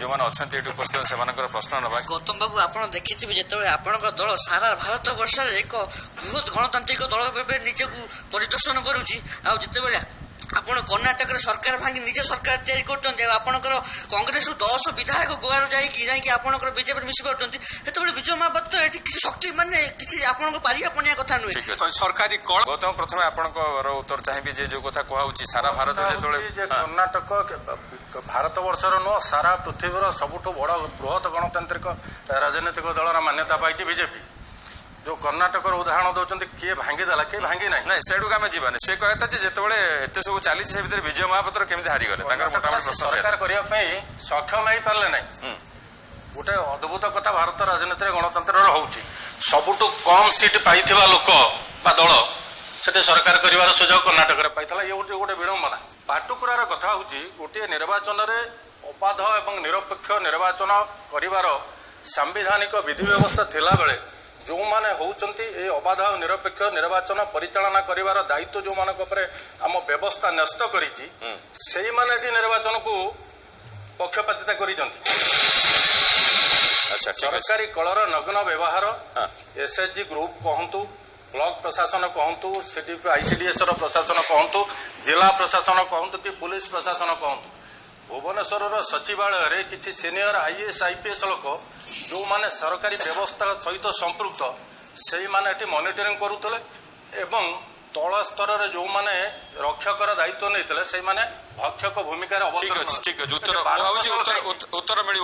जो अच्छा ये उपस्थित से प्रश्न ना गौतम बाबू आप देखिए जिते आपण दल सारा भारत वर्ष एक बृहत गणतांत्रिक दल भाव निजक परिदर्शन करुच्ची आते ଆପଣ କର୍ଣ୍ଣାଟକରେ ସରକାର ଭାଙ୍ଗି ନିଜେ ସରକାର ତିଆରି କରୁଛନ୍ତି ଆପଣଙ୍କର କଂଗ୍ରେସ 10 ବିଧାୟକ ଗୋଆରୁ ଯାଇକି ଆପଣଙ୍କର ବିଜେପିରେ ମିଶି ପାରୁଛନ୍ତି ସେତେବେଳେ ବିଜୟ ମହାପାତ୍ର ଏଠି କିଛି ଶକ୍ତି ମାନେ କିଛି ଆପଣଙ୍କ ପାରିବା ପଣିଆ କଥା ନୁହେଁ ସରକାରୀ କଳ ଗୌତମ ପ୍ରଥମେ ଆପଣଙ୍କର ଉତ୍ତର ଚାହିଁବି ଯେ ଯୋଉ କଥା କୁହାଉଛି ସାରା ଭାରତ ଯେତେବେଳେ କର୍ଣ୍ଣାଟକ ଭାରତ ବର୍ଷର ନୁହଁ ସାରା ପୃଥିବୀର ସବୁଠୁ ବଡ଼ ବୃହତ ଗଣତାନ୍ତ୍ରିକ ରାଜନୈତିକ ଦଳର ମାନ୍ୟତା ପାଇଛି ବିଜେପି जो कर्णाटक उदाहरण दौरान किए भांगीदेला किए भांगी ना ना से आम जीवानी से कहता जिते एत सब चली विजय महापात्र केमी हारीगले सरकार करने सक्षम हो पारे ना गोटे अद्भुत कथा भारत राजनीति गणतंत्र होउची सबुठु कम सीट पाइथिबा लोक बा दल से सरकार करिवार सुजोग कर्णाटक रे पाइथला ये गोटे विडंबना पाटुकुरार कथा होउची गोटे निर्वाचन रे अबाध एवं निरपेक्ष निर्वाचन करिवार संवैधानिक विधि व्यवस्था थिला बेले जो माने होउचंती ए अबाध और निरपेक्ष निर्वाचन परिचालना करिवार दायित्व जो मानक उपरे आम व्यवस्था न्यस्त करिची सेही माने एठी निर्वाचन को पक्षपातिता करिचंती अच्छा सरकारी कलर नग्न व्यवहार एसएचजी ग्रुप कहतु ब्लॉक प्रशासन कहतु सीडीपी आईसीडीएस प्रशासन कहतु जिला प्रशासन कहतु कि पुलिस प्रशासन कहतु भुवनेश्वर सचिवालय किसी सीनियर आईएएस आईपीएस लोक जो माने सरकारी व्यवस्था सहित संपृक्त से माने मॉनिटरिंग करुले एवं तल स्तर जो माने रक्षकर दायित्व नहीं से माने भक्षक भूमिका उत्तर मिली